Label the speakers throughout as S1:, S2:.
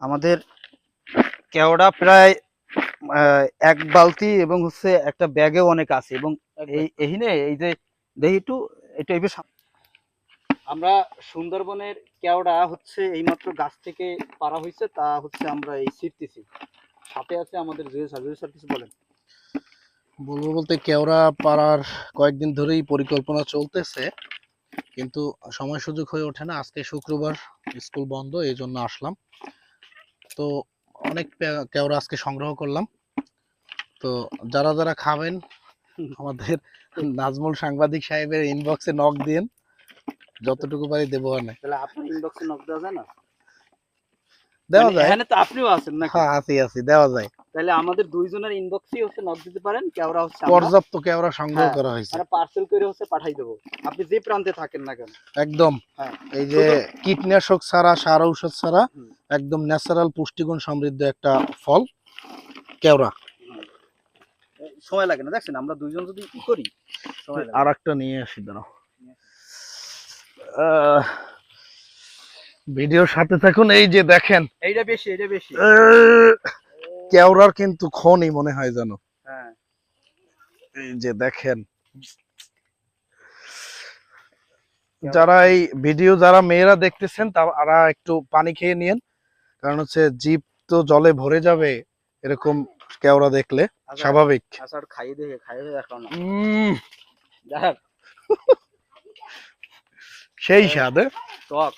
S1: আমাদের কেওড়া প্রায় এক বালতি এবং হচ্ছে একটা ব্যাগেও অনেক আছে এবং এইখানে এই যে দেখি একটু এটা এবার আমরা সুন্দরবনের কেওড়া হচ্ছে এইমাত্র গাছ থেকে পাড়া হয়েছে, তা হচ্ছে আমরা এই ছিটতেছি। সাথে আছে আমাদের জুয়েল স্যার। জুয়েল স্যার কিছু বলেন।
S2: বলবো বলতে কেওড়া পাড়ার কয়েকদিন ধরেই পরিকল্পনা চলতেছে, কিন্তু সময় সুযোগ হয়ে ওঠে না। আজকে শুক্রবার, স্কুল বন্ধ, এই জন্য আসলাম। তো অনেক কেওড়া আজকে সংগ্রহ করলাম। তো যারা যারা খাবেন আমাদের নাজমুল সাংবাদিক সাহেবের ইনবক্সে নক দিন, যতটুকু পারি দেবো। না
S1: তাহলে আপনার ইনবক্সে নক দেওয়া যায় না?
S2: দেওয়া
S1: মানে
S2: যায়।
S1: এখানে তো আপনিও আছেন নাকি?
S2: হ্যাঁ, আছি দেওয়া যায়।
S1: তাহলে আমাদের দুইজনের ইনবক্সই হচ্ছে নক দিতে পারেন। কেওড়া হচ্ছে
S2: পর্যাপ্ত কেওড়া সংগ্রহ করা হয়েছে।
S1: মানে পার্সেল করে হচ্ছে পাঠাই দেবো, আপনি যে প্রান্তে থাকেন না কেন।
S2: একদম এই যে কীটনাশক ছাড়া, সার ঔষধ ছাড়া একদম ন্যাচারাল পুষ্টিগুণ সমৃদ্ধ একটা ফল কেওড়া।
S1: সময় লাগে না, দেখছেন আমরা দুইজন যদি কি করি।
S2: আর একটা নিয়ে আসি, দাঁড়াও। ভিডিওর সাথে থাকুন। এই যে দেখেন,
S1: এইটা বেশি
S2: কেওড়ার কিন্তু খনি মনে হয় যেন।
S1: হ্যাঁ,
S2: এই যে দেখেন, যারা এই ভিডিও যারা মেয়েরা দেখতেছেন তারা একটু পানি খেয়ে নিন, কারণ হচ্ছে জিভ তো জলে ভরে যাবে এরকম কেওড়া দেখলে, স্বাভাবিক।
S1: আচ্ছা খাইয়ে দেখাও না।
S2: সেই স্বাদ,
S1: টক,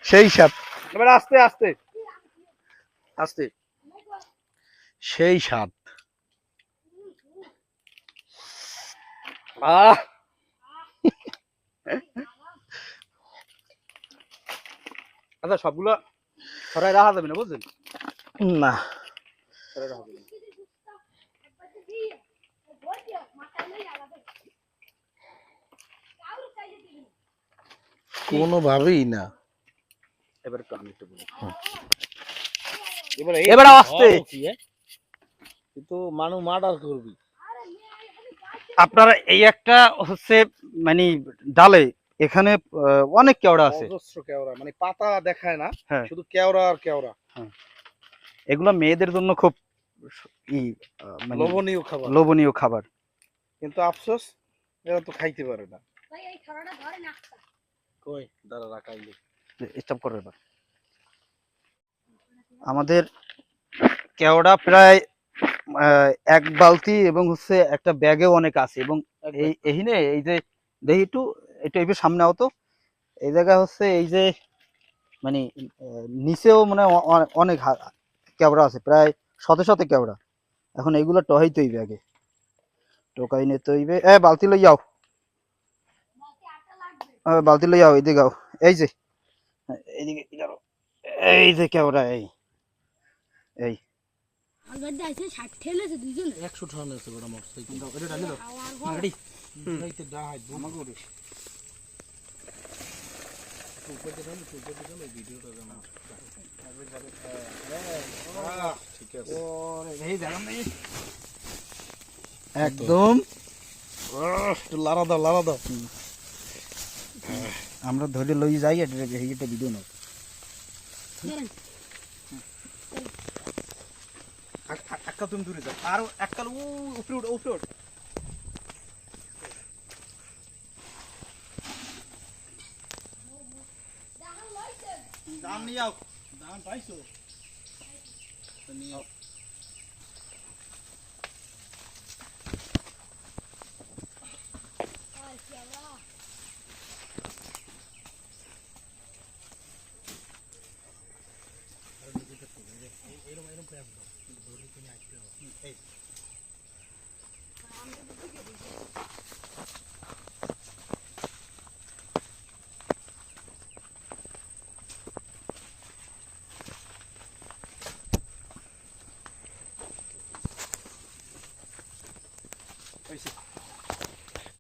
S2: সেই স্বাদ।
S1: এবার আস্তে আস্তে আস্তে,
S2: সেই স্বাদ।
S1: আচ্ছা সবগুলো ছড়াই রাখা যাবে না, বুঝলেন?
S2: না, কোনোভাবেই না।
S1: এবার একটু আমি একটু বলি।
S2: এবার আস্তে, কিন্তু মানুষ মার্ডার করবি।
S1: আপনারা এই একটা হচ্ছে মানে ডালে এখানে অনেক কেওড়া আছে,
S2: অজস্র কেওড়া, মানে পাতা দেখায় না, শুধু কেওড়া আর কেওড়া।
S1: এগুলো মেয়েদের জন্য খুব লোভনীয় খাবার,
S2: কিন্তু আফসোস এরা তো খাইতে পারে না। কই দাঁড়া রাখাইলে
S1: স্টপ করবে। এবার আমাদের কেওড়া প্রায় এক বালতি এবং হচ্ছে একটা ব্যাগেও অনেক আছে এবং এইখানে এই যে দেখি একটু একটু এবার সামনে আও তো। এই জায়গা হচ্ছে এই যে মানে নিচেও মানে অনেক কেওড়া আছে, প্রায় শতে শতে কেওড়া। এখন এইগুলো টহাই তৈবে, আগে টোকাই নে তৈবে। বালতি লই যাও, বালতি লই যাও, এইদিকে যাও। এই যে এইদিকে এই যে কেওড়া, এই এই
S2: 100 টাকা আছে বড় মোটরসাইকেল। এটা ডালি দাও রেডি এইতে ডাহাই আমাগো উপরে ডালি ভিডিওটা জানা ঠিক আছে। ওরে এই জায়গা নেই একদম। লারা দাও
S1: আমরা ধরে লই যাই। এটা ভিডিও নাও। একটা তুমি দূরে যাও, আর একটা উপরে উঠ। দাম নিয়ে যাও, দাম পাইছো নিয়ে যাও। এরকম প্রয়াস দাও, কিন্তু ধরে তুমি আসতে হবে।